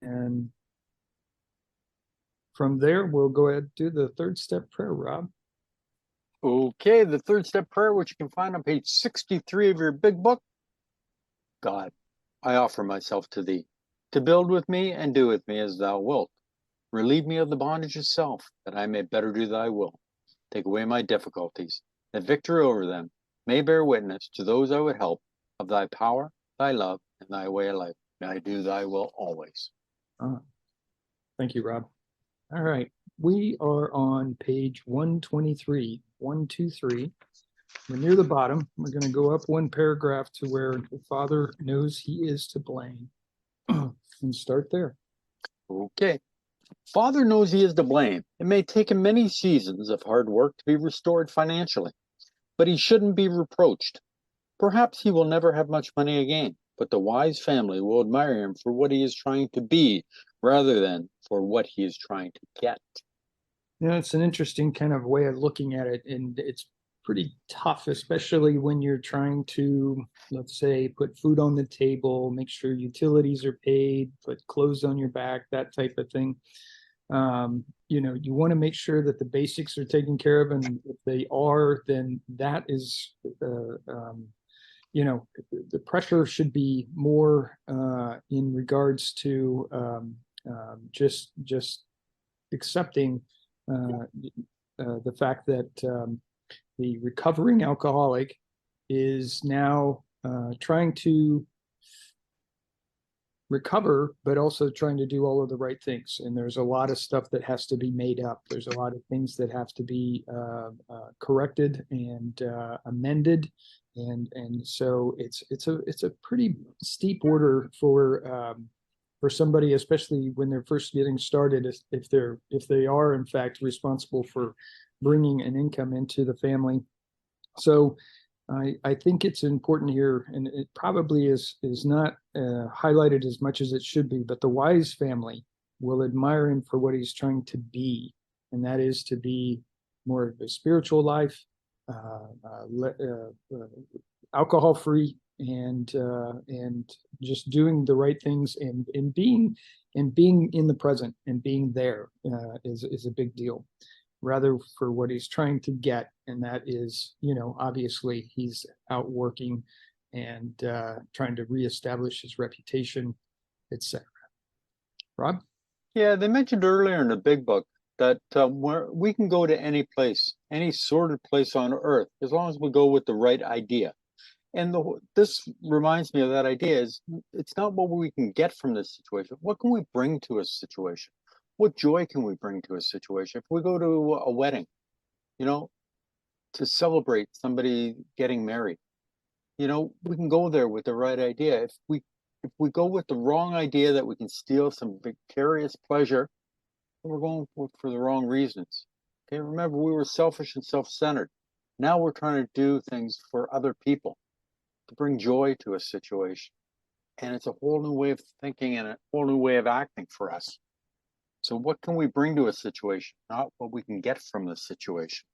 And from there, we'll go ahead and do the third step prayer, Rob. Okay, the third step prayer, which you can find on page 63 of your big book. God, I offer myself to thee, to build with me and do with me as thou wilt. Relieve me of the bondage of self, that I may better do thy will. Take away my difficulties, that victory over them may bear witness to those I would help of thy power, thy love, and thy way of life. May I do thy will always. Thank you, Rob. All right. We are on page 123, 123. We're near the bottom. We're going to go up one paragraph to where the father knows he is to blame and start there. Okay. Father knows he is to blame. It may take him many seasons of hard work to be restored financially, but he shouldn't be reproached. Perhaps he will never have much money again, but the wise family will admire him for what he is trying to be rather than for what he is trying to get. Yeah, it's an interesting kind of way of looking at it, and it's pretty tough, especially when you're trying to, let's say, put food on the table, make sure utilities are paid, put clothes on your back, that type of thing. You want to make sure that the basics are taken care of, and if they are, then that is, the pressure should be more in regards to just accepting the fact that the recovering alcoholic is now trying to recover, but also trying to do all of the right things. And there's a lot of stuff that has to be made up. There's a lot of things that have to be corrected and amended. And so it's a pretty steep order for somebody, especially when they're first getting started, if they are in fact responsible for bringing an income into the family. So I think it's important here, and it probably is not highlighted as much as it should be, but the wise family will admire him for what he's trying to be, and that is to be more of a spiritual life, alcohol free, and just doing the right things, and being in the present and being there is a big deal, rather for what he's trying to get, and that is, obviously he's out working and trying to reestablish his reputation, etc. Rob? Yeah, they mentioned earlier in the big book that we can go to any place, any sordid place on earth, as long as we go with the right idea. And this reminds me of that idea is it's not what we can get from this situation. What can we bring to a situation? What joy can we bring to a situation? If we go to a wedding, to celebrate somebody getting married, we can go there with the right idea. If we go with the wrong idea that we can steal some vicarious pleasure, then we're going for the wrong reasons. Okay, remember, we were selfish and self-centered. Now we're trying to do things for other people to bring joy to a situation. And it's a whole new way of thinking and a whole new way of acting for us. So what can we bring to a situation, not what we can get from the situation?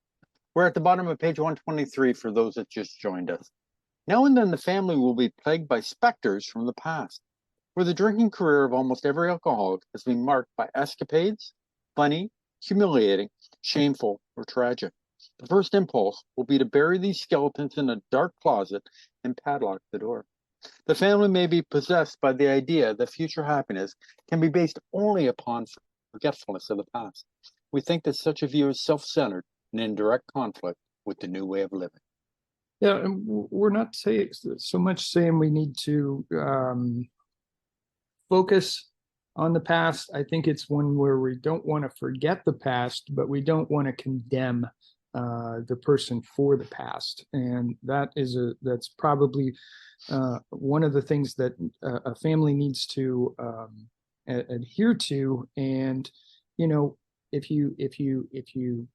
We're at the bottom of page 123 for those that just joined us. Now and then the family will be plagued by specters from the past, where the drinking career of almost every alcoholic has been marked by escapades, funny, humiliating, shameful, or tragic. The first impulse will be to bury these skeletons in a dark closet and padlock the door. The family may be possessed by the idea that future happiness can be based only upon forgetfulness of the past. We think that such a view is self-centered and in direct conflict with the new way of living. Yeah, and we're not saying so much saying we need to focus on the past. I think it's one where we don't want to forget the past, but we don't want to condemn the person for the past, and that's probably one of the things that a family needs to adhere to. And if you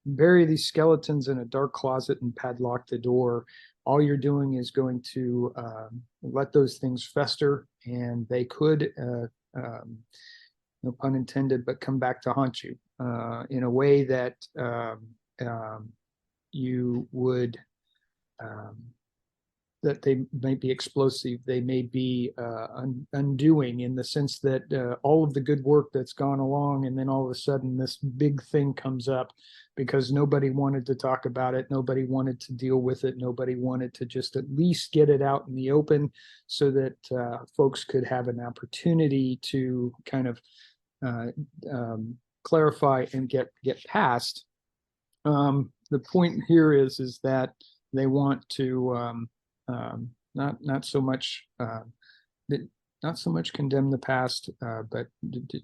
bury these skeletons in a dark closet and padlock the door, all you're doing is going to let those things fester, and they could, no pun intended, but come back to haunt you in a way that you would that they may be explosive, they may be undoing, in the sense that all of the good work that's gone along, and then all of a sudden this big thing comes up because nobody wanted to talk about it, nobody wanted to deal with it, nobody wanted to just at least get it out in the open, so that folks could have an opportunity to kind of clarify and get past. The point here is that they want to not so much condemn the past, but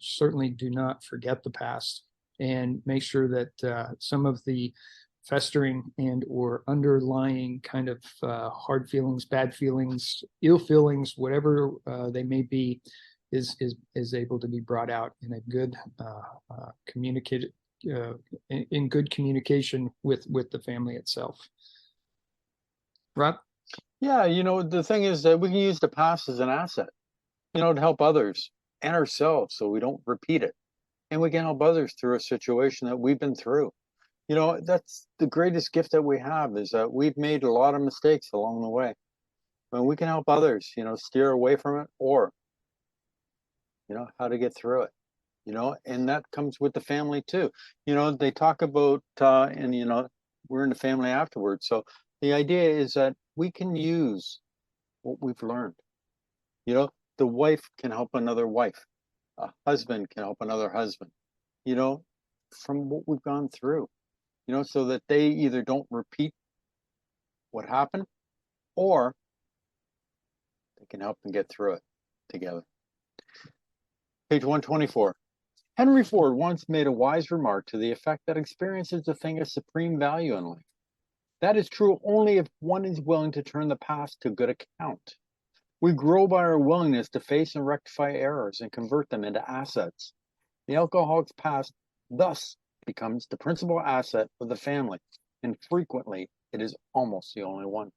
certainly do not forget the past, and make sure that some of the festering and or underlying kind of hard feelings, bad feelings, ill feelings, whatever they may be, is able to be brought out in a good communicated in good communication with the family itself. Rob? Yeah, the thing is that we can use the past as an asset, to help others and ourselves so we don't repeat it. And we can help others through a situation that we've been through. That's the greatest gift that we have, is that we've made a lot of mistakes along the way. And we can help others, steer away from it, or, how to get through it. And that comes with the family too. They talk about, and we're in the family afterwards. So the idea is that we can use what we've learned. The wife can help another wife. A husband can help another husband, from what we've gone through, so that they either don't repeat what happened, or they can help them get through it together. Page 124. Henry Ford once made a wise remark to the effect that experience is a thing of supreme value in life. That is true only if one is willing to turn the past to good account. We grow by our willingness to face and rectify errors and convert them into assets. The alcoholic's past thus becomes the principal asset of the family, and frequently it is almost the only one.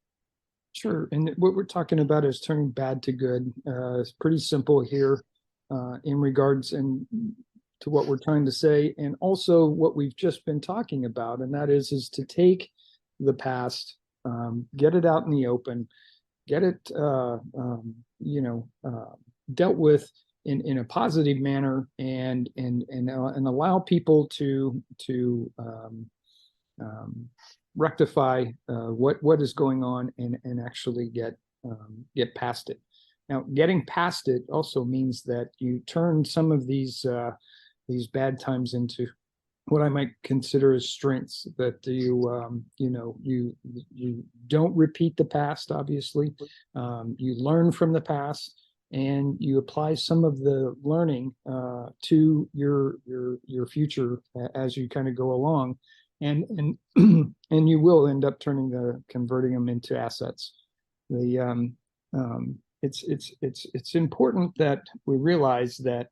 Sure. And what we're talking about is turning bad to good. It's pretty simple here in regards and to what we're trying to say, and also what we've just been talking about, and that is to take the past, get it out in the open, get it dealt with in a positive manner, and allow people to rectify what is going on, and actually get past it. Now, getting past it also means that you turn some of these bad times into what I might consider as strengths, that you don't repeat the past, obviously. You learn from the past, and you apply some of the learning to your future as you kind of go along, and and you will end up converting them into assets. It's important that we realize that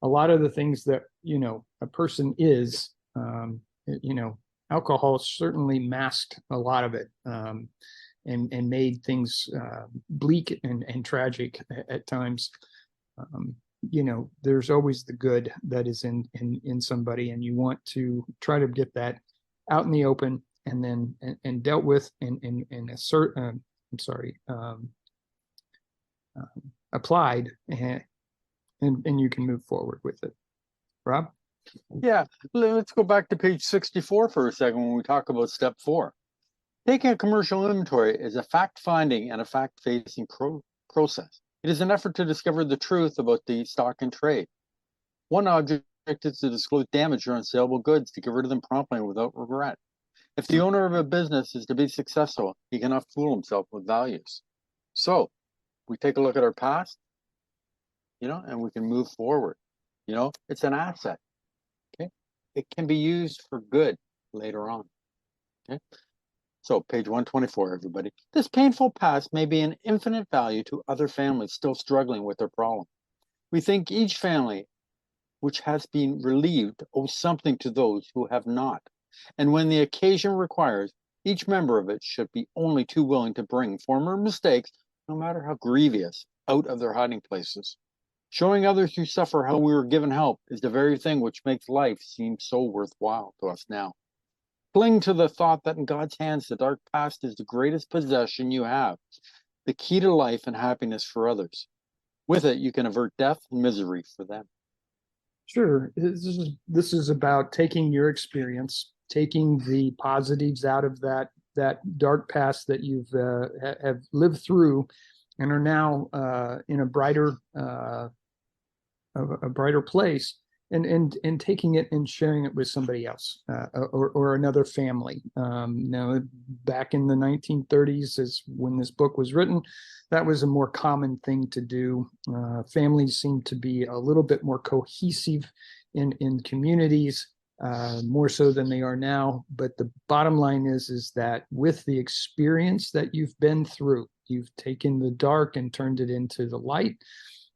a lot of the things that a person is, alcohol certainly masked a lot of it, and made things bleak and tragic at times. There's always the good that is in somebody, and you want to try to get that out in the open, and then and dealt with, and assert. Applied, and you can move forward with it. Rob? Yeah, let's go back to page 64 for a second when we talk about step 4. Taking a commercial inventory is a fact-finding and a fact-facing process. It is an effort to discover the truth about the stock in trade. One object is to disclose damaged or unsaleable goods, to get rid of them promptly and without regret. If the owner of a business is to be successful, he cannot fool himself with values. So we take a look at our past, and we can move forward. It's an asset. Okay, it can be used for good later on. Okay, so page 124, everybody. This painful past may be an infinite value to other families still struggling with their problem. We think each family which has been relieved owes something to those who have not. And when the occasion requires, each member of it should be only too willing to bring former mistakes, no matter how grievous, out of their hiding places. Showing others who suffer how we were given help is the very thing which makes life seem so worthwhile to us now. Cling to the thought that in God's hands, the dark past is the greatest possession you have. the key to life and happiness for others. With it, you can avert death and misery for them. Sure. This is about taking your experience, taking the positives out of that dark past that you've have lived through, and are now in a brighter place, and taking it and sharing it with somebody else, or another family. Now, back in the 1930s, is when this book was written, that was a more common thing to do. Families seem to be a little bit more cohesive in communities, more so than they are now. But the bottom line is that with the experience that you've been through, you've taken the dark and turned it into the light,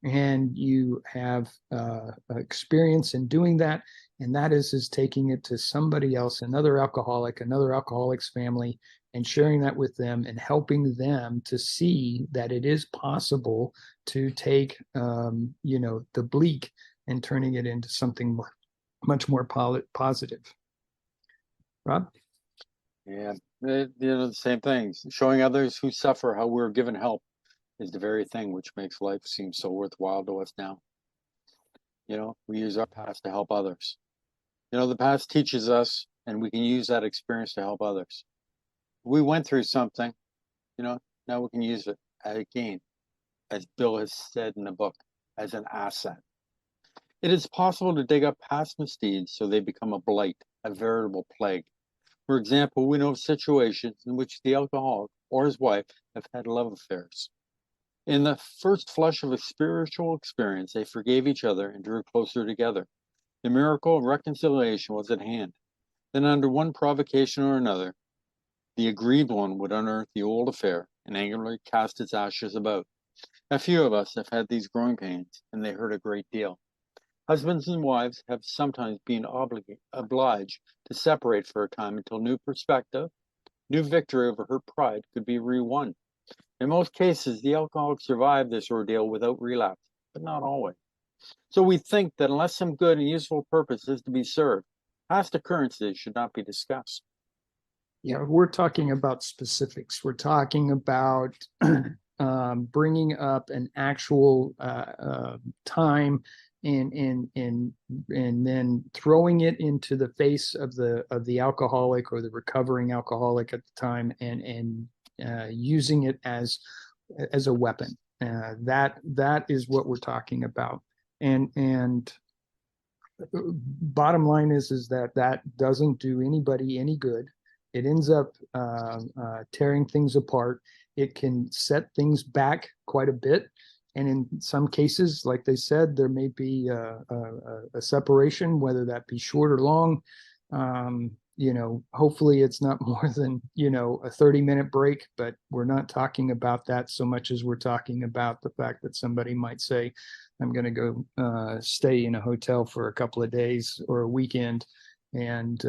and you have experience in doing that, and that is taking it to somebody else, another alcoholic's family, and sharing that with them and helping them to see that it is possible to take the bleak and turning it into something much more positive. Rob? Yeah, the same things. Showing others who suffer how we're given help is the very thing which makes life seem so worthwhile to us now. We use our past to help others. The past teaches us, and we can use that experience to help others. We went through something, now we can use it again, as Bill has said in the book, as an asset. It is possible to dig up past misdeeds so they become a blight, a veritable plague. For example, we know of situations in which the alcoholic or his wife have had love affairs. In the first flush of a spiritual experience, they forgave each other and drew closer together. The miracle of reconciliation was at hand. Then, under one provocation or another, the aggrieved one would unearth the old affair and angrily cast its ashes about. A few of us have had these growing pains, and they hurt a great deal. Husbands and wives have sometimes been obliged to separate for a time until new perspective, new victory over her pride could be re-won. In most cases, the alcoholic survived this ordeal without relapse, but not always. So we think that unless some good and useful purpose is to be served, past occurrences should not be discussed. Yeah, we're talking about specifics. We're talking about bringing up an actual time, and then throwing it into the face of the alcoholic or the recovering alcoholic at the time, and using it as a weapon. That is what we're talking about. And bottom line is that doesn't do anybody any good. It ends up tearing things apart. It can set things back quite a bit. And in some cases, like they said, there may be a separation, whether that be short or long. Hopefully it's not more than, a 30-minute break, but we're not talking about that so much as we're talking about the fact that somebody might say, I'm going to go stay in a hotel for a couple of days or a weekend, and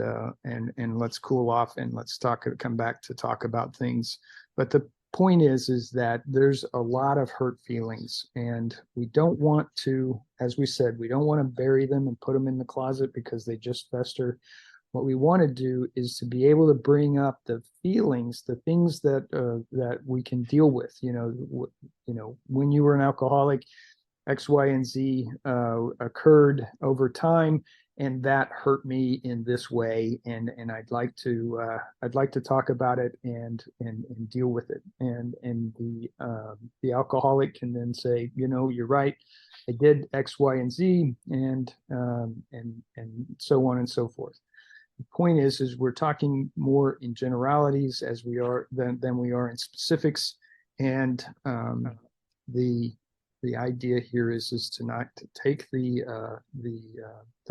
let's cool off, and let's come back to talk about things. But the point is that there's a lot of hurt feelings, and we don't want to, as we said, we don't want to bury them and put them in the closet because they just fester. What we want to do is to be able to bring up the feelings, the things that we can deal with. When you were an alcoholic, X, Y, and Z occurred over time, and that hurt me in this way, and I'd like to talk about it and deal with it. And the alcoholic can then say, you're right, I did X, Y, and Z, and so on and so forth. The point is we're talking more in generalities as we are than we are in specifics, and the idea here is to not to take the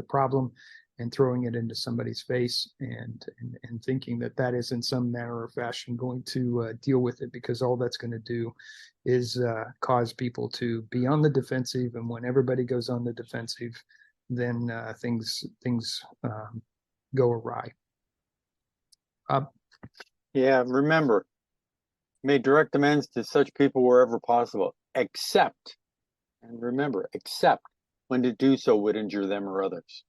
problem and throwing it into somebody's face, and thinking that is in some manner or fashion going to deal with it, because all that's going to do is cause people to be on the defensive, and when everybody goes on the defensive, then things go awry. Yeah, remember, make direct amends to such people wherever possible, except when to do so would injure them or others.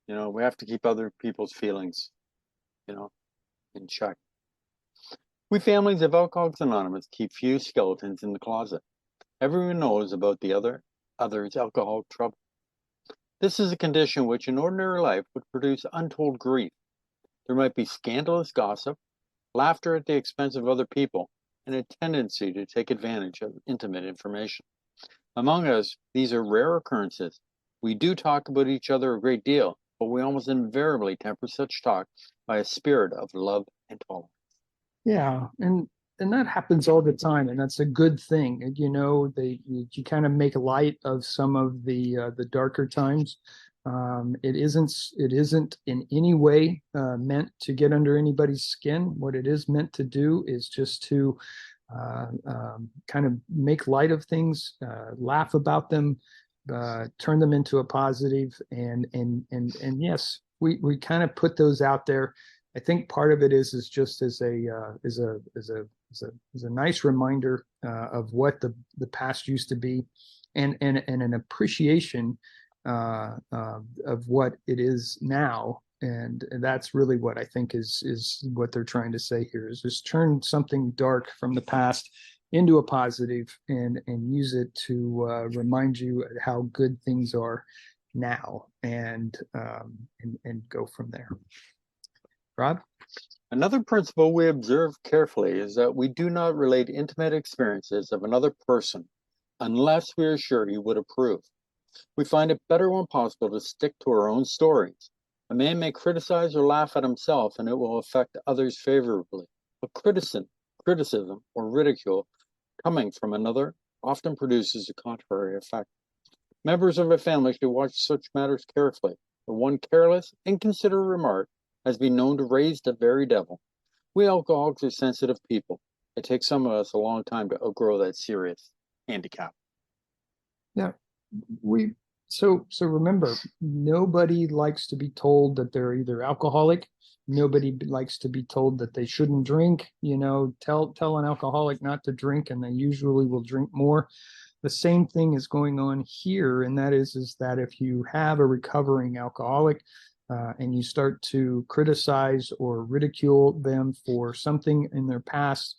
We have to keep other people's feelings, in check. We families of Alcoholics Anonymous keep few skeletons in the closet. Everyone knows about the other's alcoholic trouble. This is a condition which in ordinary life would produce untold grief. There might be scandalous gossip, laughter at the expense of other people, and a tendency to take advantage of intimate information. Among us, these are rare occurrences. We do talk about each other a great deal, but we almost invariably temper such talk by a spirit of love and tolerance. Yeah, and that happens all the time, and that's a good thing. And, you kind of make light of some of the darker times. It isn't in any way meant to get under anybody's skin. What it is meant to do is just to kind of make light of things, laugh about them, turn them into a positive, and yes, we kind of put those out there. I think part of it is just as a nice reminder of what the past used to be, and an appreciation of what it is now. And that's really what I think is what they're trying to say here, is just turn something dark from the past into a positive, and use it to remind you how good things are now, and go from there. Rob? Another principle we observe carefully is that we do not relate intimate experiences of another person unless we are sure he would approve. We find it better when possible to stick to our own stories. A man may criticize or laugh at himself and it will affect others favorably. But criticism or ridicule coming from another often produces a contrary effect. Members of a family should watch such matters carefully. For one careless, inconsiderate remark has been known to raise the very devil. We alcoholics are sensitive people. It takes some of us a long time to outgrow that serious handicap. Yeah, so remember, nobody likes to be told that they're either alcoholic. Nobody likes to be told that they shouldn't drink. Tell an alcoholic not to drink, and they usually will drink more. The same thing is going on here, and that is that if you have a recovering alcoholic, and you start to criticize or ridicule them for something in their past,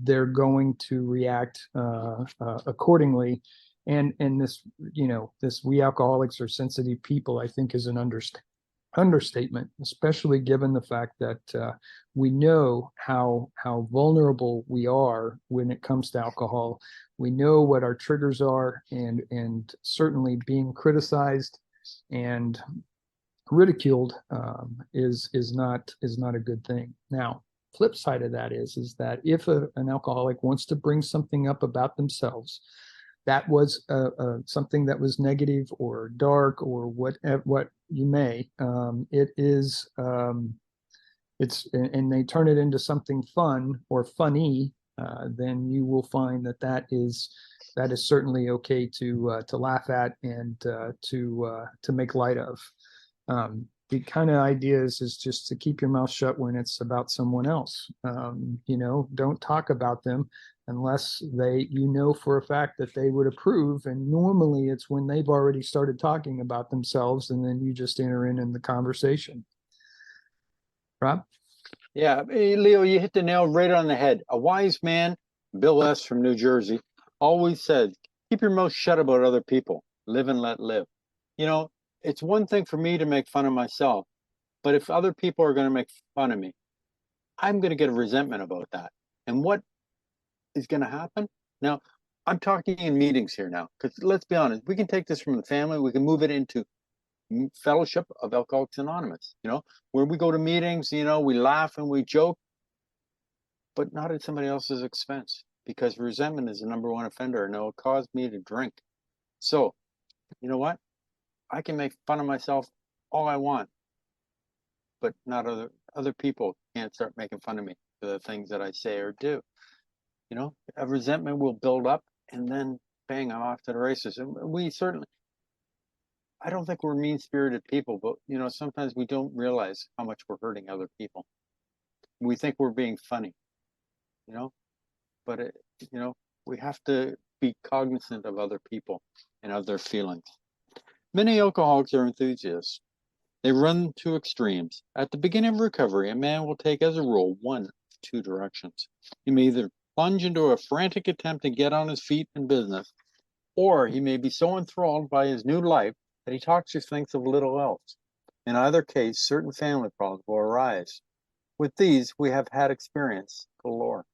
they're going to react accordingly. And this, this we alcoholics are sensitive people, I think, is an understatement, especially given the fact that we know how vulnerable we are when it comes to alcohol. We know what our triggers are, and certainly being criticized and ridiculed is not a good thing. Now, flip side of that is that if an alcoholic wants to bring something up about themselves that was something that was negative or dark or what you may, and they turn it into something fun or funny, then you will find that is certainly okay to laugh at and to make light of. The kind of idea is just to keep your mouth shut when it's about someone else. Don't talk about them unless for a fact that they would approve. And normally it's when they've already started talking about themselves, and then you just enter in the conversation. Rob? Yeah, hey, Leo, you hit the nail right on the head. A wise man, Bill S. from New Jersey, always said, keep your mouth shut about other people. Live and let live. It's one thing for me to make fun of myself, but if other people are going to make fun of me, I'm going to get a resentment about that. And what is going to happen? Now, I'm talking in meetings here now, because let's be honest, we can take this from the family, we can move it into fellowship of Alcoholics Anonymous, where we go to meetings, we laugh and we joke, but not at somebody else's expense, because resentment is the number one offender and it will cause me to drink. So, you know what? I can make fun of myself all I want, but not other people can't start making fun of me for the things that I say or do. A resentment will build up, and then bang, I'm off to the races. And I don't think we're mean-spirited people, but sometimes we don't realize how much we're hurting other people. We think we're being funny, but we have to be cognizant of other people and of their feelings. Many alcoholics are enthusiasts. They run to extremes. At the beginning of recovery, a man will take as a rule one two directions. He may either plunge into a frantic attempt to get on his feet in business, or he may be so enthralled by his new life that he talks or thinks of little else. In either case, certain family problems will arise. With these, we have had experience galore.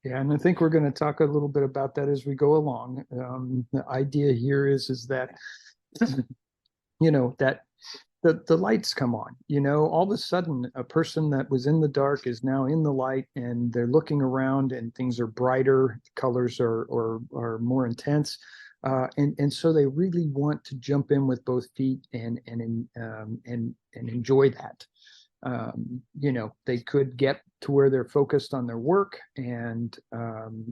Yeah, and I think we're going to talk a little bit about that as we go along. The idea here is that that the lights come on. All of a sudden, a person that was in the dark is now in the light, and they're looking around, and things are brighter, colors are more intense, and so they really want to jump in with both feet and enjoy that. They could get to where they're focused on their work and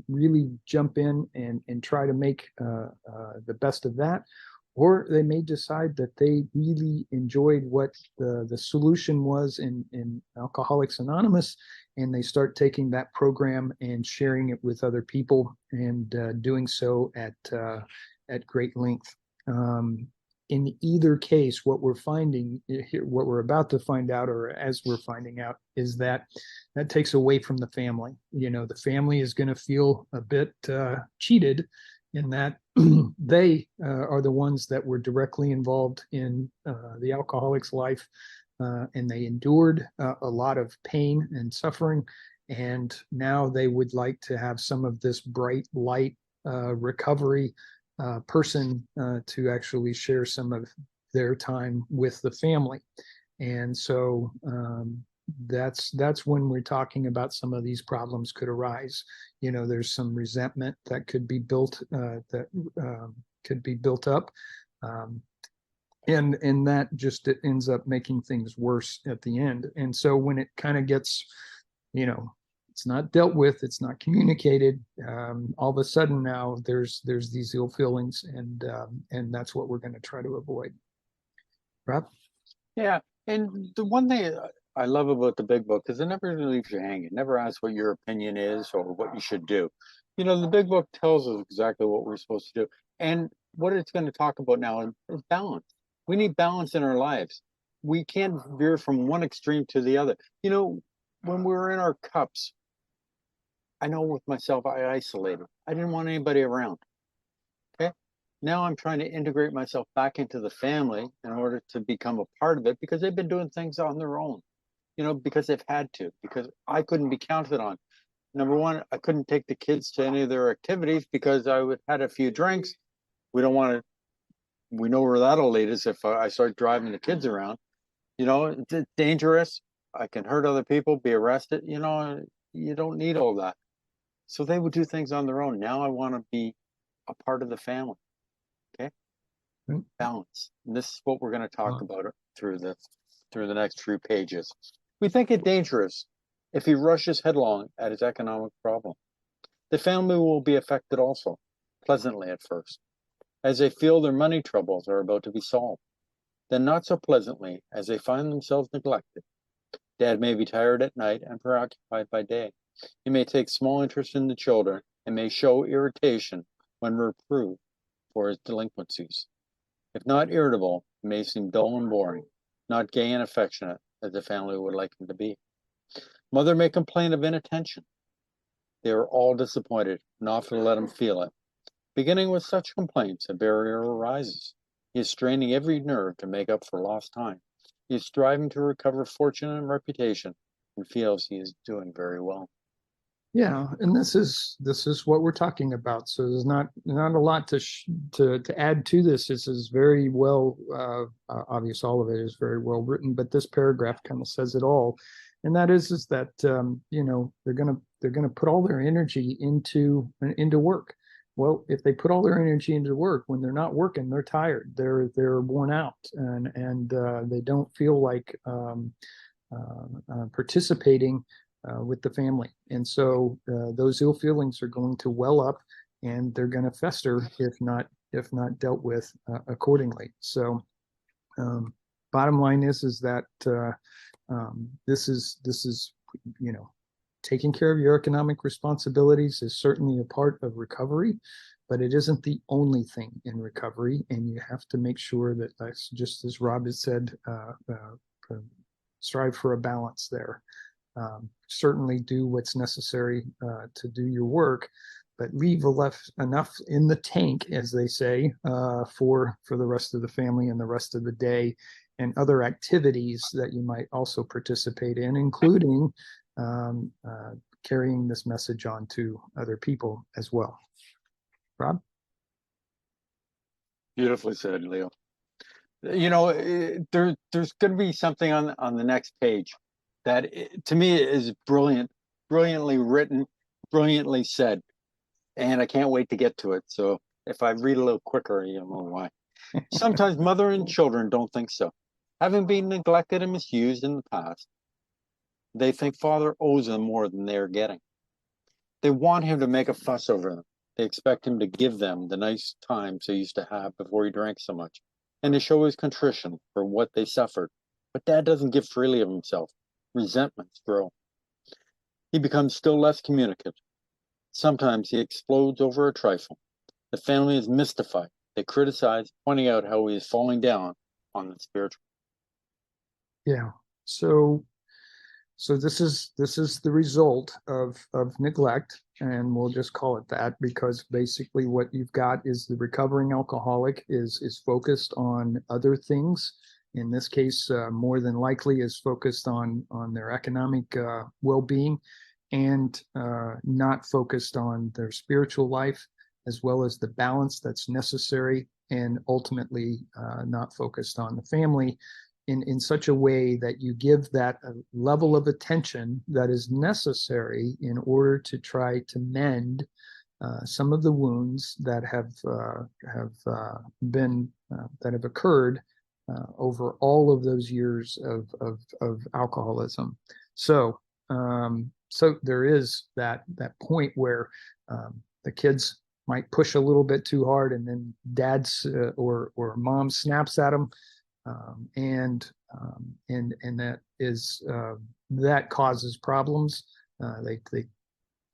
really jump in and try to make the best of that. Or they may decide that they really enjoyed what the solution was in Alcoholics Anonymous, and they start taking that program and sharing it with other people, and doing so at great length. In either case, what we're finding, what we're about to find out, or as we're finding out, is that takes away from the family. The family is going to feel a bit cheated in that they are the ones that were directly involved in the alcoholic's life, and they endured a lot of pain and suffering, and now they would like to have some of this bright light recovery person to actually share some of their time with the family. And so that's when we're talking about some of these problems could arise. There's some resentment that could be built up, and that just it ends up making things worse at the end. And so when it kind of gets, it's not dealt with, it's not communicated, all of a sudden now there's these ill feelings, and that's what we're going to try to avoid. Rob? Yeah, and the one thing I love about the big book is it never leaves you hanging. It never asks what your opinion is or what you should do. The big book tells us exactly what we're supposed to do. And what it's going to talk about now is balance. We need balance in our lives. We can't veer from one extreme to the other. When we were in our cups, I know with myself, I isolated. I didn't want anybody around. Okay. Now I'm trying to integrate myself back into the family in order to become a part of it, because they've been doing things on their own, because they've had to, because I couldn't be counted on. Number one, I couldn't take the kids to any of their activities because I would had a few drinks. We don't want to, we know where that'll lead us if I start driving the kids around. It's dangerous. I can hurt other people, be arrested. You don't need all that. So they would do things on their own. Now I want to be a part of the family. Okay. Balance. And this is what we're going to talk about through the next few pages. We think it dangerous if he rushes headlong at his economic problem. The family will be affected also, pleasantly at first, as they feel their money troubles are about to be solved. Then not so pleasantly as they find themselves neglected. Dad may be tired at night and preoccupied by day. He may take small interest in the children and may show irritation when reproved for his delinquencies. If not irritable, he may seem dull and boring, not gay and affectionate as the family would like him to be. Mother may complain of inattention. They are all disappointed and often let him feel it. Beginning with such complaints, a barrier arises. He is straining every nerve to make up for lost time. He is striving to recover fortune and reputation and feels he is doing very well. Yeah, and this is what we're talking about. So there's not a lot to add to this. This is very well obvious. All of it is very well written, but this paragraph kind of says it all, and that is that they're gonna put all their energy into work. Well, if they put all their energy into work, when they're not working, they're tired, they're worn out, and they don't feel like participating with the family. And so those ill feelings are going to well up, and they're going to fester if not dealt with accordingly. So bottom line is that this is taking care of your economic responsibilities is certainly a part of recovery, but it isn't the only thing in recovery, and you have to make sure that, just as Rob has said, strive for a balance there. certainly do what's necessary to do your work, but leave enough in the tank, as they say, for the rest of the family and the rest of the day, and other activities that you might also participate in, including carrying this message on to other people as well. Rob? Beautifully said, Leo. There's going to be something on the next page that to me is brilliantly written, brilliantly said, and I can't wait to get to it. So if I read a little quicker, you'll know why. Sometimes mother and children don't think so. Having been neglected and misused in the past, they think father owes them more than they are getting. They want him to make a fuss over them. They expect him to give them the nice times they used to have before he drank so much, and to show his contrition for what they suffered. But Dad doesn't give freely of himself. Resentments grow. He becomes still less communicative. Sometimes he explodes over a trifle. The family is mystified. They criticize, pointing out how he is falling down on the spiritual. Yeah. So this is the result of neglect, and we'll just call it that, because basically what you've got is the recovering alcoholic is focused on other things. In this case, more than likely is focused on their economic well-being, and not focused on their spiritual life, as well as the balance that's necessary, and ultimately not focused on the family in such a way that you give that a level of attention that is necessary in order to try to mend some of the wounds that have occurred over all of those years of alcoholism. So there is that point where the kids might push a little bit too hard, and then dad's or mom snaps at them. And that causes problems.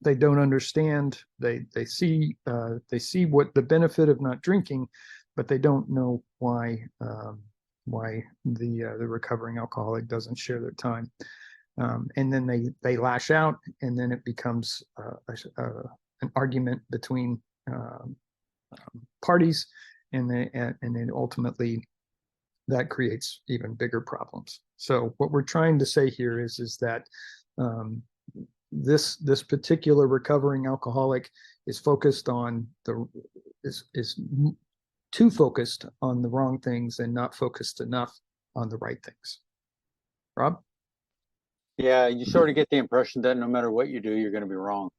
They don't understand. They see what the benefit of not drinking, but they don't know why the recovering alcoholic doesn't share their time. And then they lash out, and then it becomes an argument between parties, and then ultimately that creates even bigger problems. So what we're trying to say here is that this particular recovering alcoholic is focused on is too focused on the wrong things and not focused enough on the right things. Rob? Yeah, you sort of get the impression that no matter what you do, you're going to be wrong.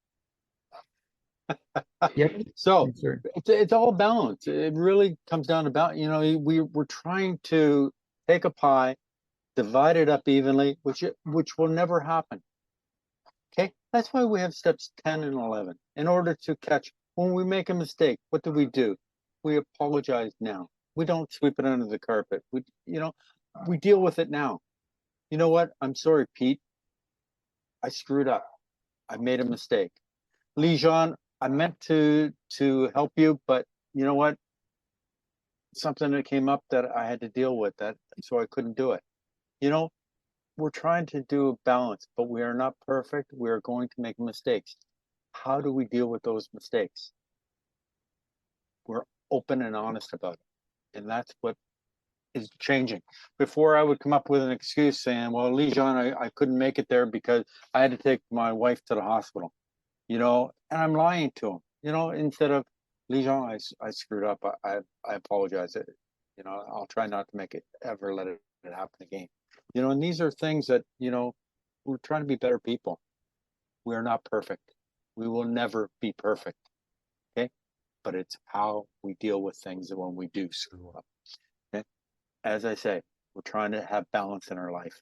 Yep. So Yes, sir. it's all balance. It really comes down to balance. We're trying to take a pie, divide it up evenly, which will never happen. Okay, that's why we have steps 10 and 11 in order to catch when we make a mistake. What do? We apologize now. We don't sweep it under the carpet. We deal with it now. You know what? I'm sorry, Pete. I screwed up. I made a mistake. Lee Jean, I meant to help you, but you know what? Something that came up that I had to deal with, that so I couldn't do it. We're trying to do a balance, but we are not perfect. We are going to make mistakes. How do we deal with those mistakes? We're open and honest about it. And that's what is changing. Before I would come up with an excuse saying, well, Lee Jean, I couldn't make it there because I had to take my wife to the hospital. And I'm lying to him, instead of, Lee Jean, I screwed up. I apologize. I'll try not to make it ever let it happen again. And these are things that, we're trying to be better people. We are not perfect. We will never be perfect. Okay. But it's how we deal with things when we do screw up. Okay. As I say, we're trying to have balance in our life.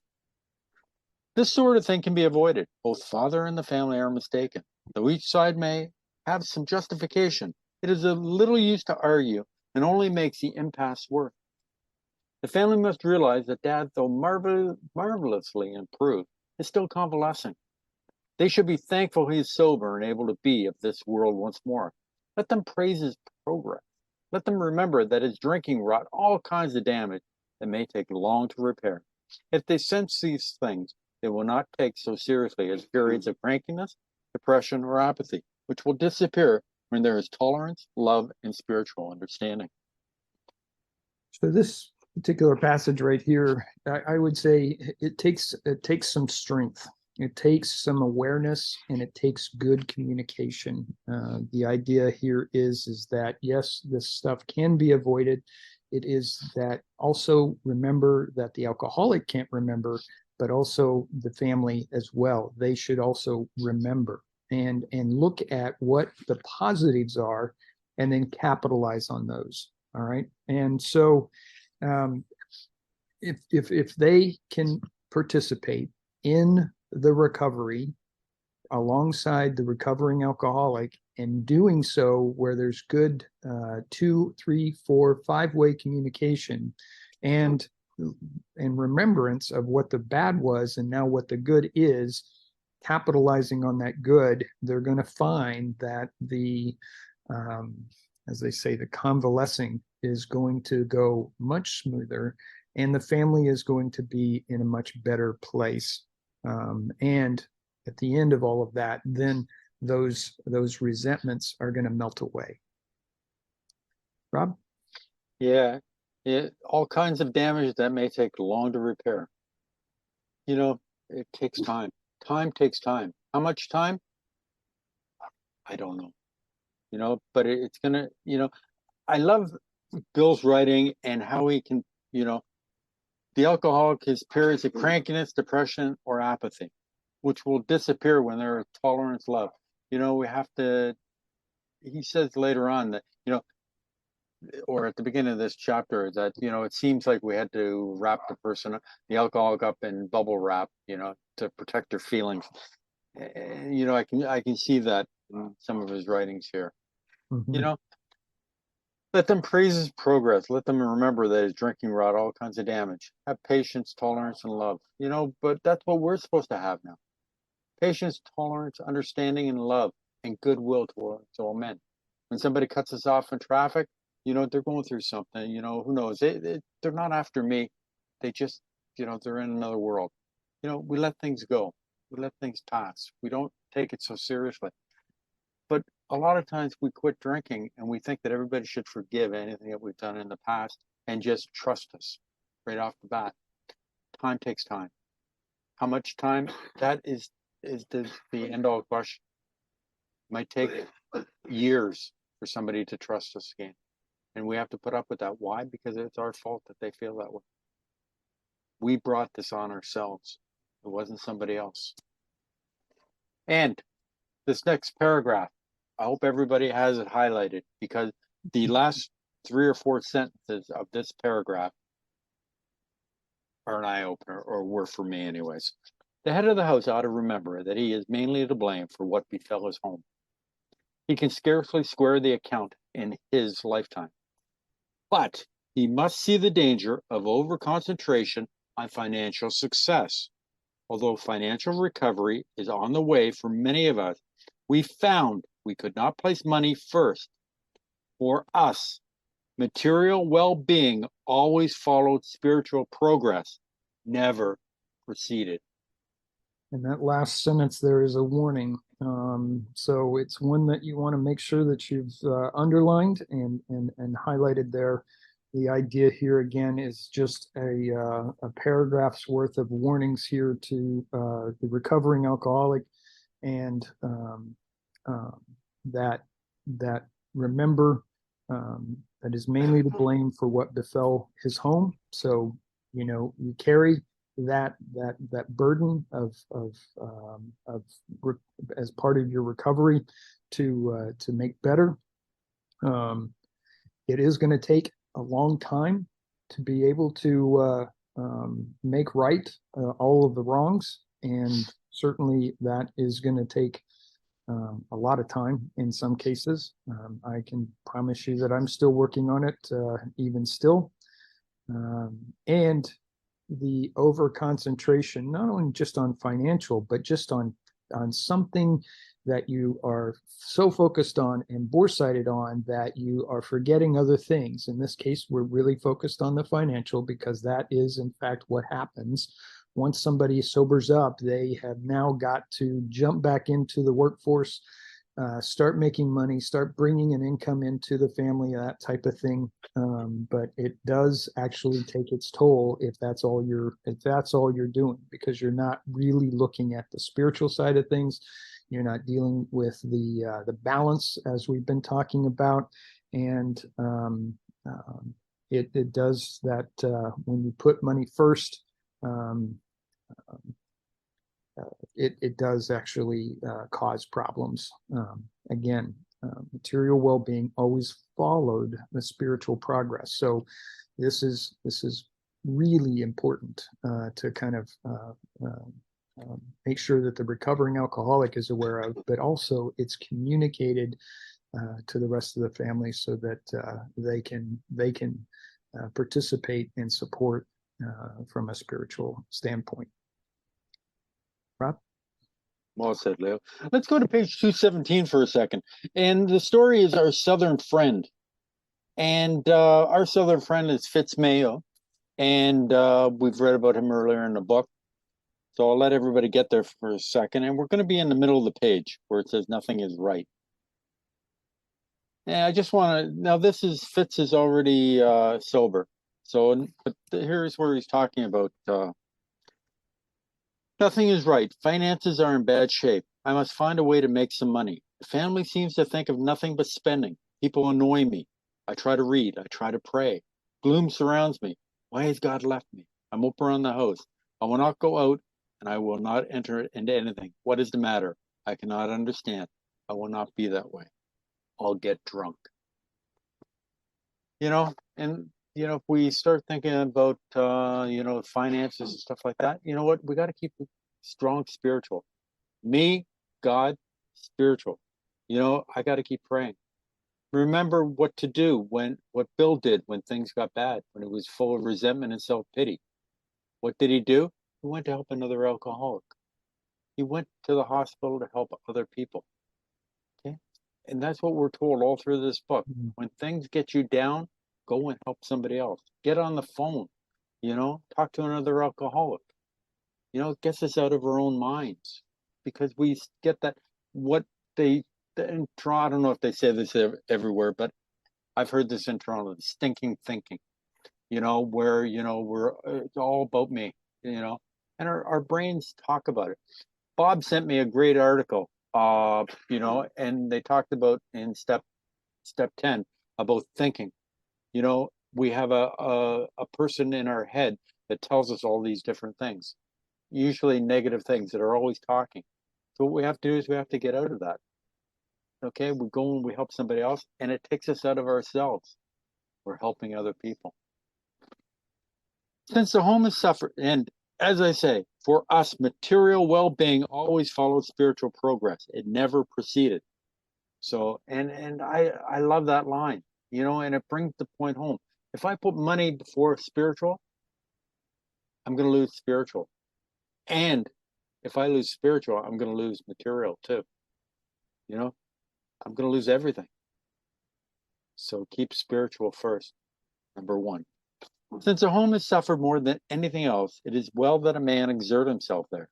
This sort of thing can be avoided. Both father and the family are mistaken. Though each side may have some justification, it is of little use to argue and only makes the impasse worse. The family must realize that Dad, though marvelously improved, is still convalescing. They should be thankful he is sober and able to be of this world once more. Let them praise his progress. Let them remember that his drinking wrought all kinds of damage that may take long to repair. If they sense these things, they will not take so seriously as periods of crankiness, depression, or apathy, which will disappear when there is tolerance, love, and spiritual understanding. So this particular passage right here, I would say it takes some strength. It takes some awareness, and it takes good communication. The idea here is that yes, this stuff can be avoided. It is that also remember that the alcoholic can't remember, but also the family as well. They should also remember and look at what the positives are, and then capitalize on those. All right, and so if they can participate in the recovery alongside the recovering alcoholic, and doing so where there's good 2, 3, 4, 5-way communication, and remembrance of what the bad was and now what the good is, capitalizing on that good, they're going to find that the as they say, the convalescing is going to go much smoother, and the family is going to be in a much better place. And at the end of all of that, then those resentments are going to melt away. Rob? Yeah, all kinds of damage that may take long to repair. You know, it takes time. Time takes time. How much time? I don't know. You know, but it's gonna, you know, I love Bill's writing and how he can, you know, the alcoholic has periods of crankiness, depression, or apathy, which will disappear when there is tolerance, love. You know, we have to, he says later on that, you know, or at the beginning of this chapter, that, you know, it seems like we had to wrap the alcoholic up in bubble wrap, you know, to protect their feelings. You know, I can see that in some of his writings here. Mm-hmm. You know, let them praise his progress. Let them remember that his drinking wrought all kinds of damage. Have patience, tolerance, and love. You know, but that's what we're supposed to have now. Patience, tolerance, understanding, and love, and goodwill towards all men. When somebody cuts us off in traffic, you know, they're going through something, you know, who knows? They're not after me. They just, you know, they're in another world. You know, we let things go. We let things pass. We don't take it so seriously. But a lot of times we quit drinking and we think that everybody should forgive anything that we've done in the past and just trust us right off the bat. Time takes time. How much time? That is the end all question. It might take years for somebody to trust us again. And we have to put up with that. Why? Because it's our fault that they feel that way. We brought this on ourselves. It wasn't somebody else. And this next paragraph, I hope everybody has it highlighted, because the last 3 or 4 sentences of this paragraph are an eye-opener, or were for me anyways. The head of the house ought to remember that he is mainly to blame for what befell his home. He can scarcely square the account in his lifetime. But he must see the danger of over-concentration on financial success. Although financial recovery is on the way for many of us, we found we could not place money first. For us, material well-being always followed spiritual progress, never preceded. And that last sentence there is a warning. So it's one that you want to make sure that you've underlined and highlighted there. The idea here again is just a paragraph's worth of warnings here to the recovering alcoholic, and that remember that is mainly to blame for what befell his home. So you know, you carry that burden of as part of your recovery to make better. It is going to take a long time to be able to make right all of the wrongs, and certainly that is going to take a lot of time in some cases. I can promise you that I'm still working on it, even still. And the over concentration, not only just on financial, but just on something that you are so focused on and boresighted on that you are forgetting other things. In this case, we're really focused on the financial, because that is in fact what happens once somebody sobers up, they have now got to jump back into the workforce, start making money, start bringing an income into the family, that type of thing. But it does actually take its toll if that's all you're doing, because you're not really looking at the spiritual side of things. You're not dealing with the balance, as we've been talking about, and it does that when you put money first. Um, it does actually cause problems. Again, material well-being always followed the spiritual progress. So this is really important to kind of make sure that the recovering alcoholic is aware of, but also it's communicated to the rest of the family so that they can participate and support from a spiritual standpoint. Rob? Well said, Leo. Let's go to page 217 for a second. And the story is our Southern friend. And our Southern friend is Fitz Mayo. And we've read about him earlier in the book. So I'll let everybody get there for a second. And we're going to be in the middle of the page where it says nothing is right. And I just want to, now this is, Fitz is already sober. So but here's where he's talking about nothing is right. Finances are in bad shape. I must find a way to make some money. The family seems to think of nothing but spending. People annoy me. I try to read. I try to pray. Gloom surrounds me. Why has God left me? I mope around the house. I will not go out, and I will not enter into anything. What is the matter? I cannot understand. I will not be that way. I'll get drunk. And if we start thinking about finances and stuff like that, you know what, we got to keep strong spiritual. Me, God, spiritual. I got to keep praying. Remember what to do what Bill did when things got bad, when he was full of resentment and self-pity. What did he do? He went to help another alcoholic. He went to the hospital to help other people. Okay, and that's what we're told all through this book. When things get you down, go and help somebody else. Get on the phone, talk to another alcoholic. It gets us out of our own minds, because we get that, I don't know if they say this everywhere, but I've heard this in Toronto, stinking thinking, where, it's all about me, and our brains talk about it. Bob sent me a great article, and they talked about in step 10 about thinking. We have a person in our head that tells us all these different things, usually negative things that are always talking. So what we have to do is we have to get out of that. Okay, we go and we help somebody else, and it takes us out of ourselves. We're helping other people. Since the home has suffered, and as I say, for us, material well-being always followed spiritual progress. It never preceded. So, and I love that line, and it brings the point home. If I put money before spiritual, I'm going to lose spiritual. And if I lose spiritual, I'm going to lose material too. I'm going to lose everything. So keep spiritual first, number one. Since a home has suffered more than anything else, it is well that a man exert himself there.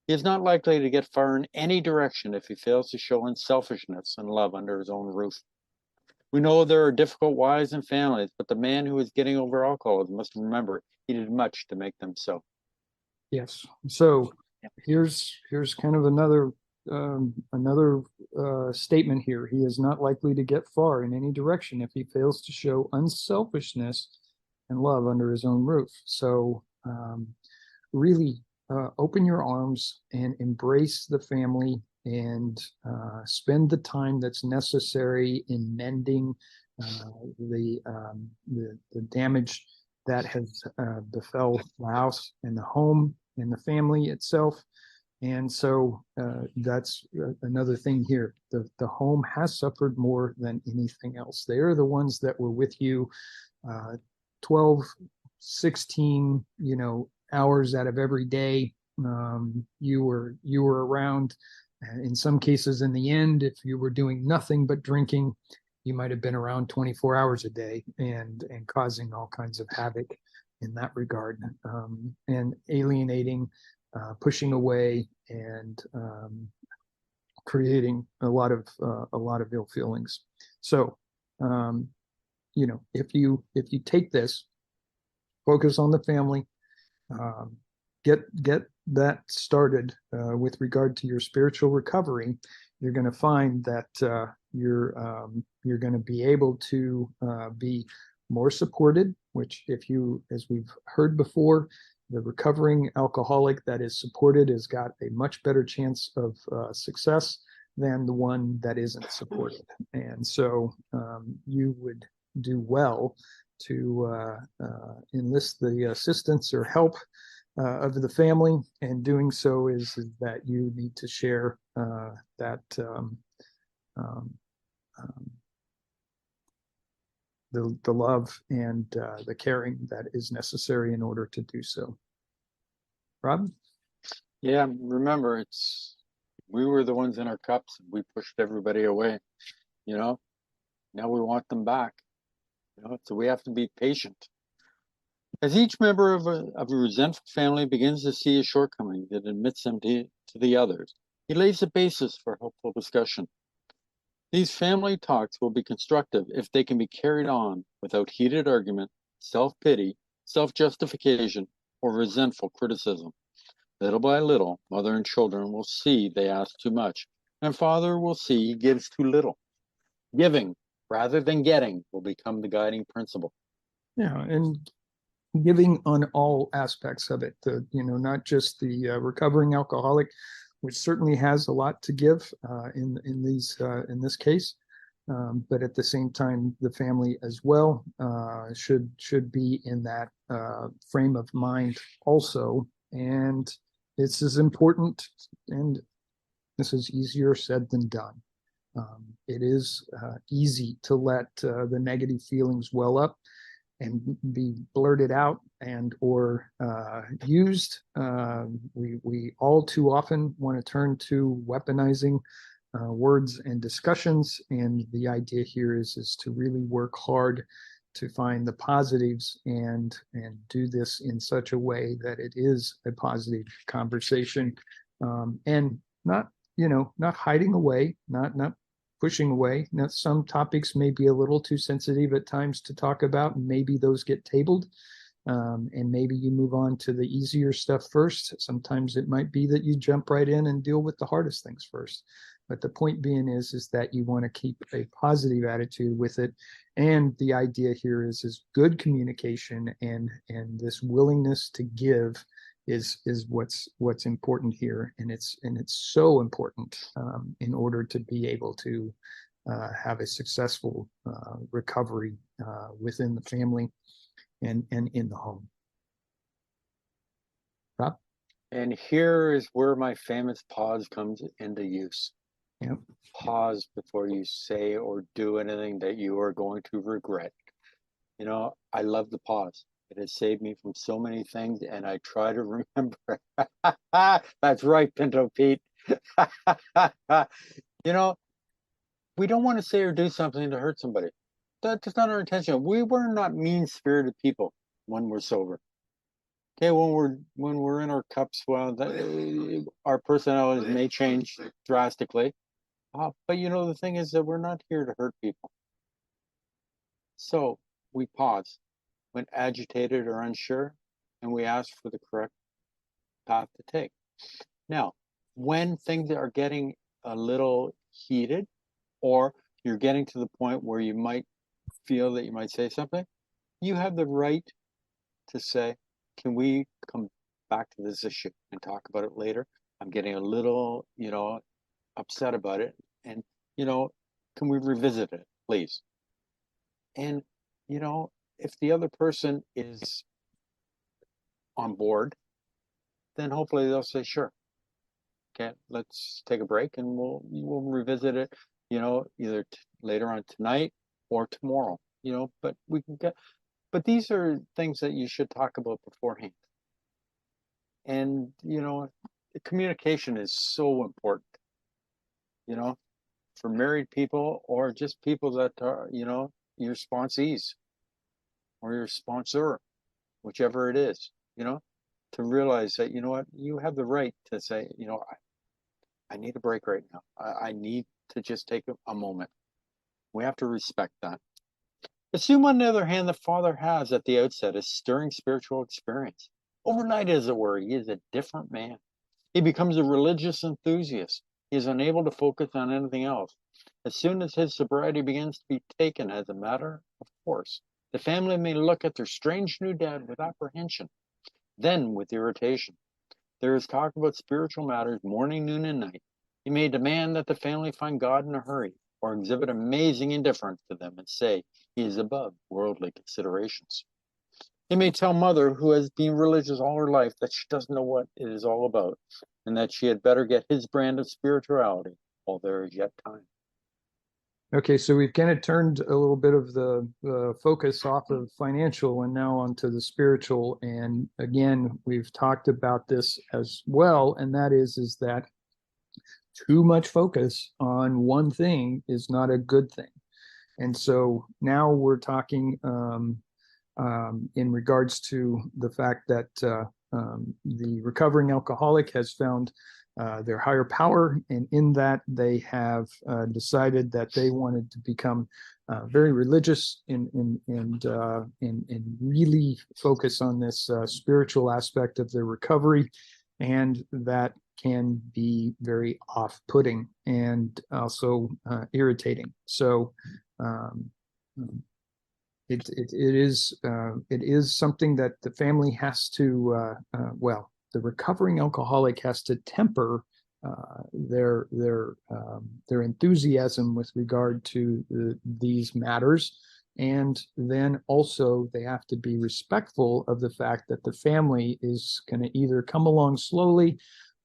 He is not likely to get far in any direction if he fails to show unselfishness and love under his own roof. We know there are difficult wives and families, but the man who is getting over alcoholism must remember he did much to make them so. Yes. So here's kind of another statement here. He is not likely to get far in any direction if he fails to show unselfishness and love under his own roof. So really open your arms and embrace the family, and spend the time that's necessary in mending the damage that has befell the house and the home and the family itself. And so that's another thing here. The home has suffered more than anything else. They are the ones that were with you 12, 16, hours out of every day. You were around. In some cases, in the end, if you were doing nothing but drinking, you might have been around 24 hours a day and causing all kinds of havoc in that regard, and alienating, pushing away, and creating a lot of ill feelings. So, if you take this, focus on the family, get that started with regard to your spiritual recovery, you're going to find that you're going to be able to be more supported. Which, if you, as we've heard before, the recovering alcoholic that is supported has got a much better chance of success than the one that isn't supported. And so you would do well to enlist the assistance or help of the family. And doing so is that you need to share that um, the love and the caring that is necessary in order to do so. Rob? Yeah, remember, we were the ones in our cups and we pushed everybody away, you know. Now we want them back, you know, so we have to be patient. As each member of a resentful family begins to see a shortcoming that admits them to the others, he lays the basis for hopeful discussion. These family talks will be constructive if they can be carried on without heated argument, self-pity, self-justification, or resentful criticism. Little by little, mother and children will see they ask too much, and father will see he gives too little. Giving rather than getting will become the guiding principle. Yeah, and giving on all aspects of it, not just the recovering alcoholic, which certainly has a lot to give in this case, but at the same time, the family as well should be in that frame of mind also. And it's as important, and this is easier said than done. It is easy to let the negative feelings well up and be blurted out and or used. We all too often want to turn to weaponizing words and discussions, and the idea here is to really work hard to find the positives and do this in such a way that it is a positive conversation, and not hiding away, not pushing away. Now, some topics may be a little too sensitive at times to talk about, and maybe those get tabled, and maybe you move on to the easier stuff first. Sometimes it might be that you jump right in and deal with the hardest things first. But the point being is that you want to keep a positive attitude with it. And the idea here is good communication and this willingness to give is what's important here, and it's so important in order to be able to have a successful recovery within the family and in the home. Rob? And here is where my famous pause comes into use. Yep. Pause before you say or do anything that you are going to regret. You know, I love the pause. It has saved me from so many things, and I try to remember. That's right, Pinto Pete. You know, we don't want to say or do something to hurt somebody. That's not our intention. We're not mean-spirited people when we're sober. Okay, when we're in our cups, well, our personalities may change drastically. But the thing is that we're not here to hurt people. So we pause when agitated or unsure, and we ask for the correct path to take. Now, when things are getting a little heated, or you're getting to the point where you might feel that you might say something, you have the right to say, can we come back to this issue and talk about it later? I'm getting a little, upset about it. And, can we revisit it, please? And, if the other person is on board, then hopefully they'll say, sure. Okay, let's take a break and we'll revisit it, either later on tonight or tomorrow, but but these are things that you should talk about beforehand. And, communication is so important, for married people or just people that are, your sponsees or your sponsor. whichever it is, to realize that, what, you have the right to say, I need a break right now. I need to just take a moment. We have to respect that. Assume, on the other hand, the father has at the outset a stirring spiritual experience. Overnight, as it were, he is a different man. He becomes a religious enthusiast. He is unable to focus on anything else. As soon as his sobriety begins to be taken as a matter of course, the family may look at their strange new dad with apprehension, then with irritation. There is talk about spiritual matters morning, noon, and night. He may demand that the family find God in a hurry, or exhibit amazing indifference to them and say he is above worldly considerations. He may tell mother, who has been religious all her life, that she doesn't know what it is all about, and that she had better get his brand of spirituality while there is yet time. Okay, so we've kind of turned a little bit of the focus off of financial and now onto the spiritual. And again, we've talked about this as well, and that is that too much focus on one thing is not a good thing. And so now we're talking in regards to the fact that the recovering alcoholic has found their higher power, and in that they have decided that they wanted to become very religious and really focus on this spiritual aspect of their recovery, and that can be very off-putting and also irritating. So it is something that the family has to the recovering alcoholic has to temper their enthusiasm with regard to these matters, and then also they have to be respectful of the fact that the family is going to either come along slowly,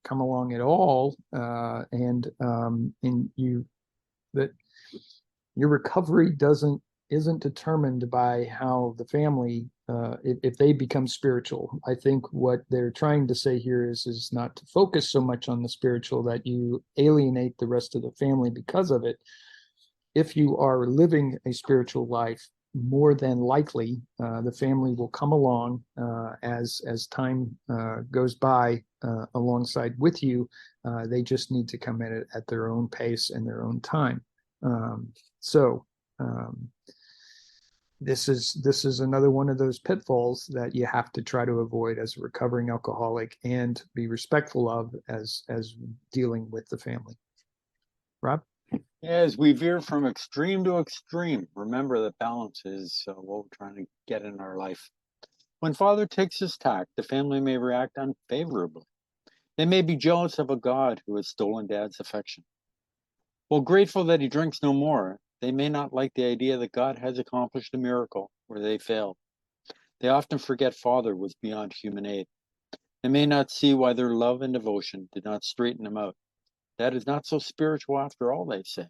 come along at all, and you that your recovery isn't determined by how the family, if they become spiritual. I think what they're trying to say here is not to focus so much on the spiritual that you alienate the rest of the family because of it. If you are living a spiritual life, more than likely, the family will come along as time goes by alongside with you. They just need to come in at their own pace and their own time. This is another one of those pitfalls that you have to try to avoid as a recovering alcoholic and be respectful of as dealing with the family. Rob? As we veer from extreme to extreme, remember that balance is what we're trying to get in our life. When father takes his tack, the family may react unfavorably. They may be jealous of a God who has stolen dad's affection. While grateful that he drinks no more, they may not like the idea that God has accomplished a miracle where they failed. They often forget father was beyond human aid. They may not see why their love and devotion did not straighten him out. Dad is not so spiritual after all, they say.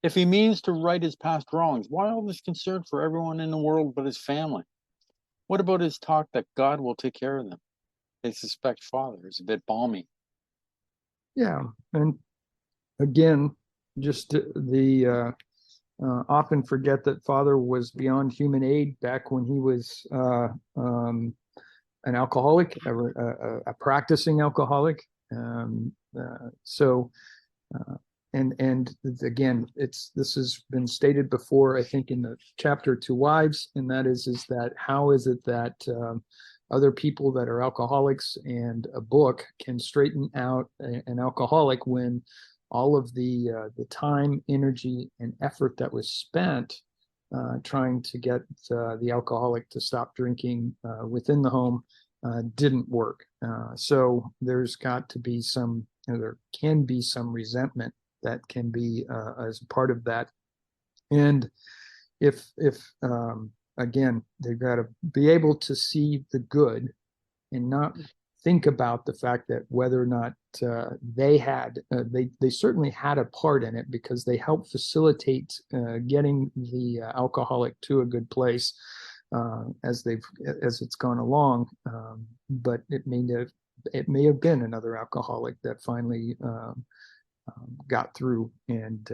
If he means to right his past wrongs, why all this concern for everyone in the world but his family? What about his talk that God will take care of them? They suspect father is a bit balmy. Yeah, and again, just the often forget that father was beyond human aid back when he was an alcoholic, a practicing alcoholic. And again, this has been stated before, I think, in the chapter to wives, and that is that how is it that other people that are alcoholics and a book can straighten out an alcoholic when all of the time, energy, and effort that was spent trying to get the alcoholic to stop drinking within the home didn't work. So there's got to be there can be some resentment that can be as part of that. And if again, they've got to be able to see the good and not think about the fact that whether or not they certainly had a part in it, because they helped facilitate getting the alcoholic to a good place as it's gone along. But it may have been another alcoholic that finally got through and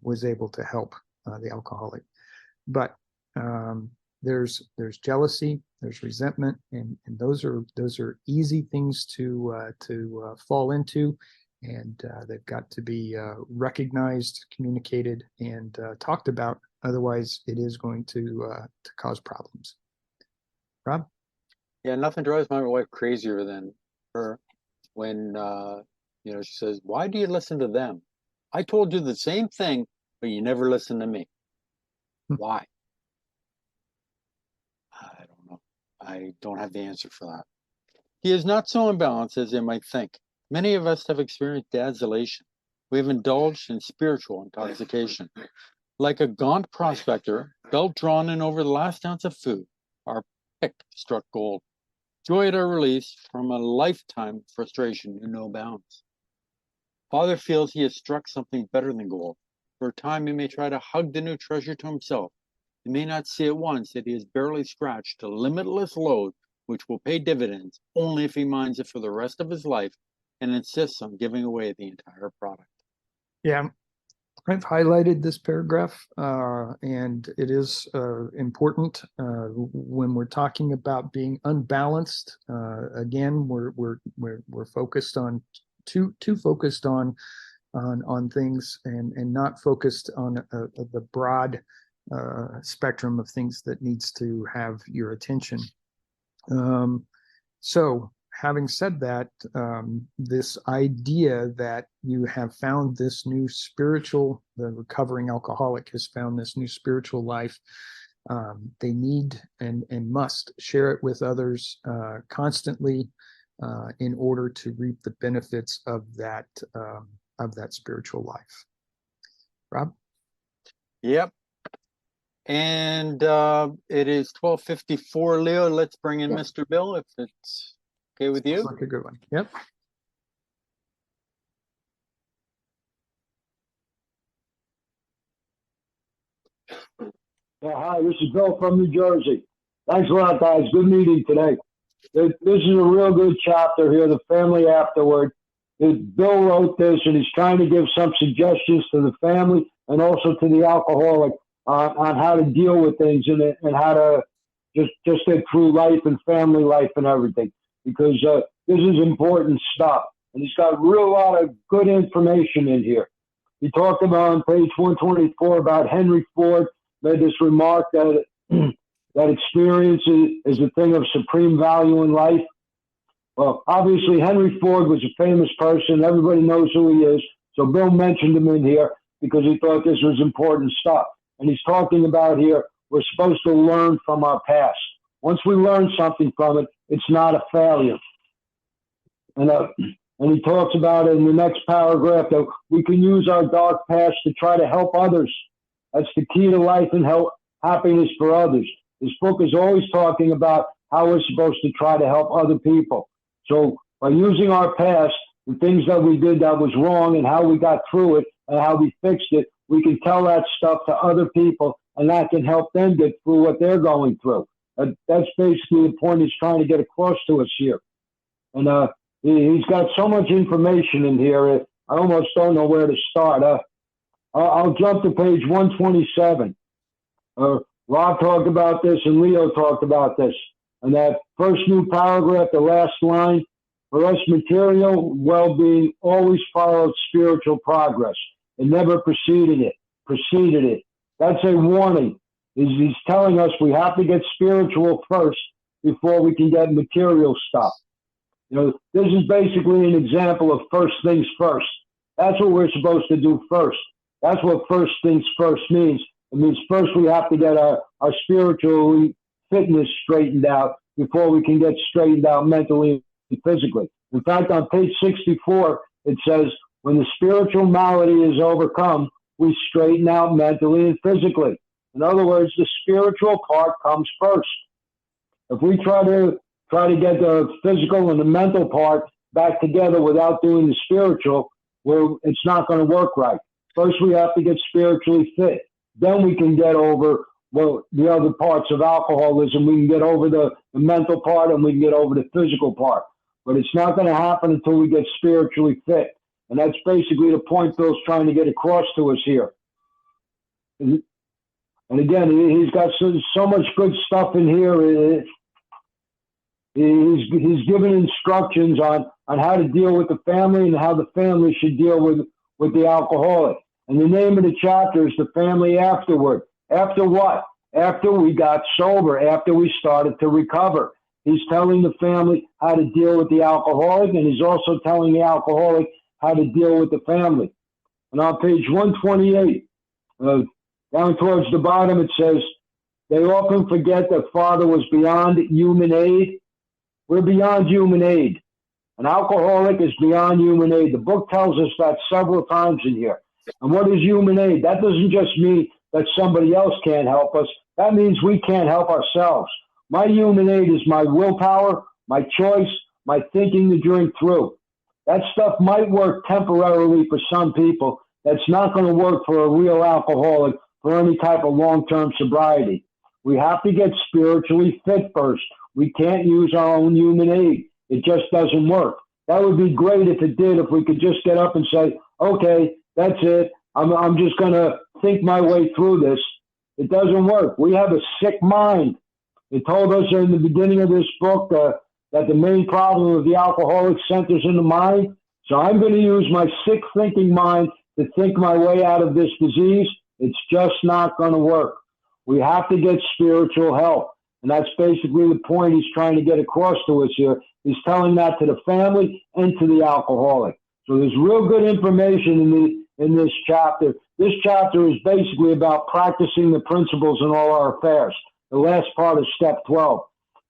was able to help the alcoholic. But there's jealousy, there's resentment, and those are easy things to fall into, and they've got to be recognized, communicated, and talked about. Otherwise, it is going to cause problems. Rob? Yeah, nothing drives my wife crazier than her when she says, "Why do you listen to them? I told you the same thing, but you never listen to me. Why?" I don't know. I don't have the answer for that. He is not so imbalanced as they might think. Many of us have experienced dazzlation. We have indulged in spiritual intoxication. Like a gaunt prospector, belt drawn in over the last ounce of food, our pick struck gold. Joy at our release from a lifetime frustration knew no bounds. Father feels he has struck something better than gold. For a time he may try to hug the new treasure to himself. He may not see at once that he has barely scratched a limitless load which will pay dividends only if he mines it for the rest of his life and insists on giving away the entire product. Yeah, I've highlighted this paragraph, and it is important when we're talking about being unbalanced. Again, we're focused on too focused on things and not focused on the broad spectrum of things that needs to have your attention. So having said that, this idea that you have found this new spiritual, the recovering alcoholic has found this new spiritual life, they need and must share it with others constantly in order to reap the benefits of that spiritual life. Rob? Yep. And it is 12:54, Leo. Let's bring in Mr. Bill, if it's okay with you. Sounds like a good one. Yep. Yeah, hi, this is Bill from New Jersey. Thanks a lot, guys. Good meeting today. This is a real good chapter here, The Family Afterward. Bill wrote this, and he's trying to give some suggestions to the family and also to the alcoholic on how to deal with things and how to just get through life and family life and everything, because this is important stuff. And he's got a real lot of good information in here. He talked about on page 124 about Henry Ford, made this remark that that experience is a thing of supreme value in life. Well, obviously, Henry Ford was a famous person. Everybody knows who he is. So Bill mentioned him in here because he thought this was important stuff. And he's talking about here, we're supposed to learn from our past. Once we learn something from it, it's not a failure. And he talks about it in the next paragraph that we can use our dark past to try to help others. That's the key to life and health, happiness for others. This book is always talking about how we're supposed to try to help other people. So by using our past, the things that we did that was wrong and how we got through it and how we fixed it, we can tell that stuff to other people, and that can help them get through what they're going through. That's basically the point he's trying to get across to us here. And he's got so much information in here, I almost don't know where to start. I'll jump to page 127. Rob talked about this and Leo talked about this. And that first new paragraph, the last line, for us, material well-being always followed spiritual progress. It never preceded it. That's a warning. He's telling us we have to get spiritual first before we can get material stuff. This is basically an example of first things first. That's what we're supposed to do first. That's what first things first means. It means first we have to get our spiritual fitness straightened out before we can get straightened out mentally and physically. In fact, on page 64, it says, when the spiritual malady is overcome, we straighten out mentally and physically. In other words, the spiritual part comes first. If we try to get the physical and the mental part back together without doing the spiritual, well, it's not going to work right. First, we have to get spiritually fit. Then we can get over the other parts of alcoholism. We can get over the mental part and we can get over the physical part. But it's not going to happen until we get spiritually fit. And that's basically the point Bill's trying to get across to us here. And again, he's got so much good stuff in here. He's given instructions on how to deal with the family and how the family should deal with the alcoholic. And the name of the chapter is The Family Afterward. After what? After we got sober, after we started to recover. He's telling the family how to deal with the alcoholic, and he's also telling the alcoholic how to deal with the family. And on page 128, down towards the bottom, it says, they often forget that Father was beyond human aid. We're beyond human aid. An alcoholic is beyond human aid. The book tells us that several times in here. And what is human aid? That doesn't just mean that somebody else can't help us. That means we can't help ourselves. My human aid is my willpower, my choice, my thinking to drink through. That stuff might work temporarily for some people. That's not going to work for a real alcoholic for any type of long-term sobriety. We have to get spiritually fit first. We can't use our own human aid. It just doesn't work. That would be great if it did, if we could just get up and say, okay, that's it. I'm just going to think my way through this. It doesn't work. We have a sick mind. It told us in the beginning of this book that the main problem of the alcoholic centers in the mind. So I'm going to use my sick thinking mind to think my way out of this disease. It's just not going to work. We have to get spiritual help. And that's basically the point he's trying to get across to us here. He's telling that to the family and to the alcoholic. So there's real good information in this chapter. This chapter is basically about practicing the principles in all our affairs. The last part of step 12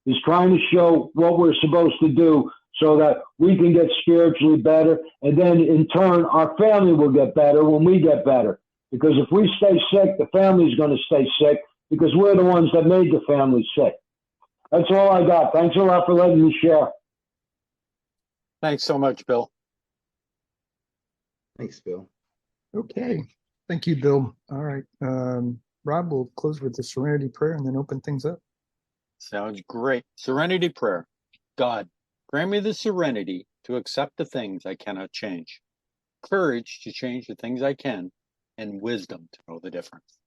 is trying to show what we're supposed to do so that we can get spiritually better. And then in turn, our family will get better when we get better. Because if we stay sick, the family's going to stay sick because we're the ones that made the family sick. That's all I got. Thanks a lot for letting me share. Thanks so much, Bill. Thanks, Bill. Okay. Thank you, Bill. All right. Rob, we'll close with the serenity prayer and then open things up. Sounds great. Serenity prayer. God, grant me the serenity to accept the things I cannot change, courage to change the things I can, and wisdom to know the difference.